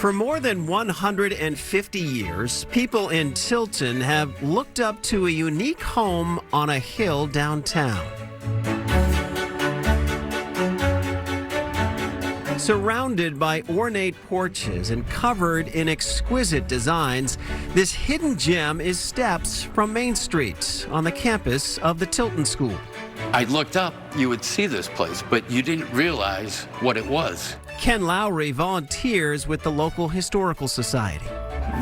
For more than 150 years, people in Tilton have looked up to a unique home on a hill downtown. Surrounded by ornate porches and covered in exquisite designs, this hidden gem is steps from Main Street on the campus of the Tilton School. I looked up, you would see this place, but you didn't realize what it was. Ken Lowry volunteers with the local historical society.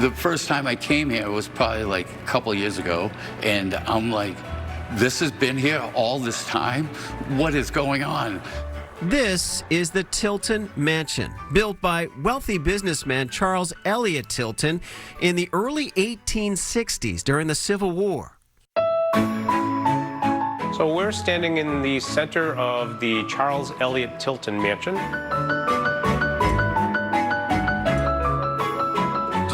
The first time I came here was probably like a couple years ago, and I'm like, this has been here all this time? What is going on? This is the Tilton Mansion, built by wealthy businessman Charles Tilton in the early 1860s during the Civil War. So we're standing in the center of the Charles Tilton Mansion.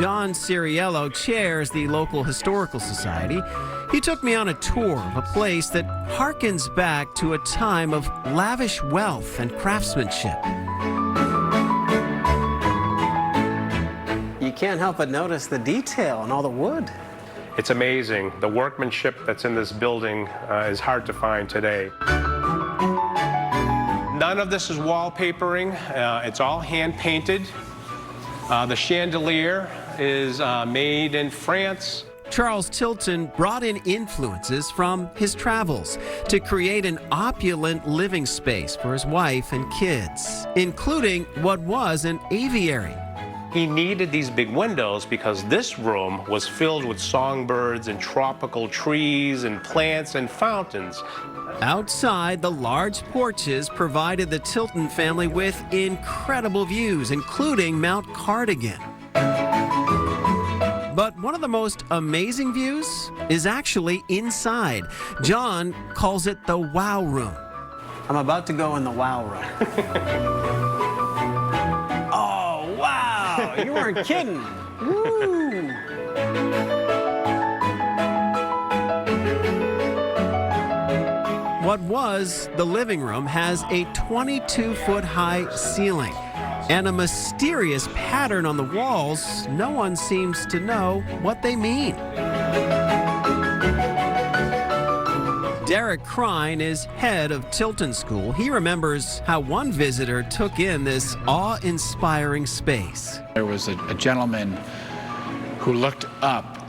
John Ciriello chairs the local historical society. He took me on a tour of a place that harkens back to a time of lavish wealth and craftsmanship. You can't help but notice the detail and all the wood. It's amazing. The workmanship that's in this building is hard to find today. None of this is wallpapering. It's all hand-painted. The chandelier is made in France. Charles Tilton brought in influences from his travels to create an opulent living space for his wife and kids, including what was an aviary. He needed these big windows because this room was filled with songbirds and tropical trees and plants and fountains. Outside, the large porches provided the Tilton family with incredible views, including Mount Cardigan. But one of the most amazing views is actually inside. John calls it the wow room. I'm about to go in the wow room. Oh, wow! You weren't kidding. Woo! What was the living room has a 22-foot-high ceiling and a mysterious pattern on the walls. No one seems to know what they mean. Derek Crine is head of Tilton School. He remembers how one visitor took in this awe-inspiring space. There was a gentleman who looked up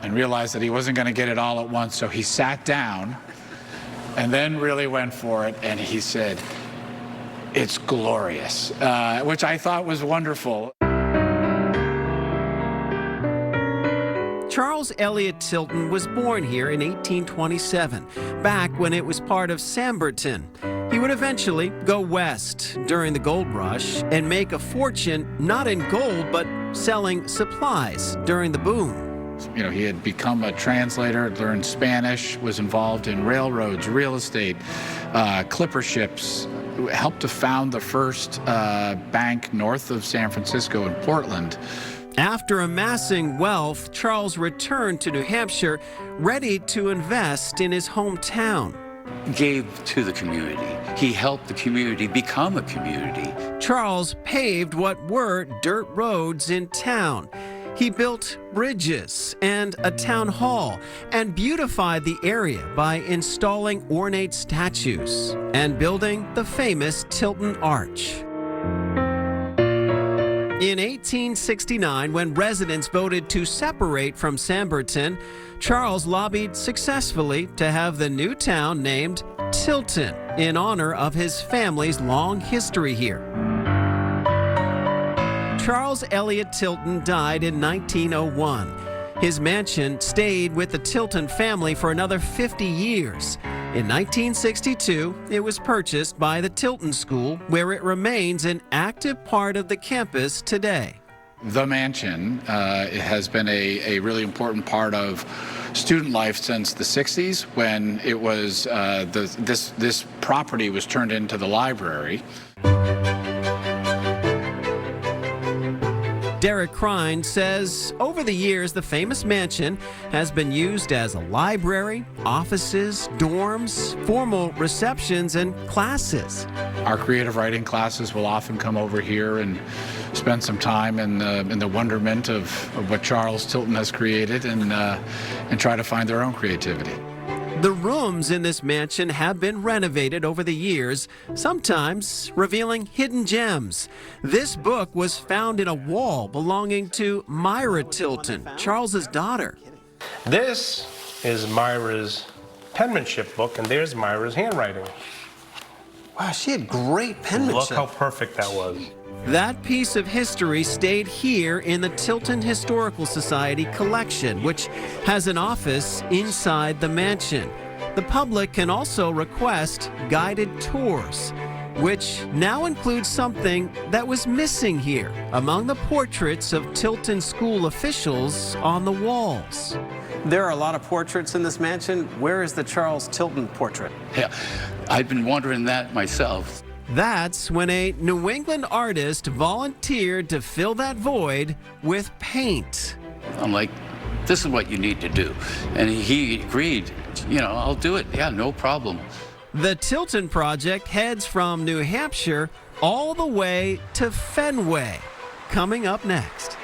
and realized that he wasn't going to get it all at once, so he sat down and then really went for it, and he said, "It's glorious," which I thought was wonderful. Charles Tilton was born here in 1827, back when it was part of Samberton. He would eventually go west during the gold rush and make a fortune not in gold, but selling supplies during the boom. You know, he had become a translator, learned Spanish, was involved in railroads, real estate, clipper ships, helped to found the first bank north of San Francisco in Portland. After amassing wealth, Charles returned to New Hampshire, ready to invest in his hometown. Gave to the community. He helped the community become a community. Charles paved what were dirt roads in town. He built bridges and a town hall and beautified the area by installing ornate statues and building the famous Tilton Arch. In 1869, when residents voted to separate from Samberton, Charles lobbied successfully to have the new town named Tilton in honor of his family's long history here. Charles Tilton died in 1901. His mansion stayed with the Tilton family for another 50 years. In 1962, it was purchased by the Tilton School, where it remains an active part of the campus today. The mansion has been a really important part of student life since the 60s, when it was this property was turned into the library. Derek Crine says over the years, the famous mansion has been used as a library, offices, dorms, formal receptions, and classes. Our creative writing classes will often come over here and spend some time in the wonderment of what Charles Tilton has created and try to find their own creativity. The rooms in this mansion have been renovated over the years, sometimes revealing hidden gems. This book was found in a wall belonging to Myra Tilton, Charles's daughter. This is Myra's penmanship book, and there's Myra's handwriting. Wow, she had great penmanship. Look how perfect that was. That piece of history stayed here in the Tilton Historical Society collection, which has an office inside the mansion. The public can also request guided tours, which now includes something that was missing here among the portraits of Tilton school officials on the walls. There are a lot of portraits in this mansion. Where is the Charles Tilton portrait? Yeah, I've been wondering that myself. That's when a New England artist volunteered to fill that void with paint. I'm like, this is what you need to do. And he agreed, you know, I'll do it. Yeah, no problem. The Tilton project heads from New Hampshire all the way to Fenway. Coming up next.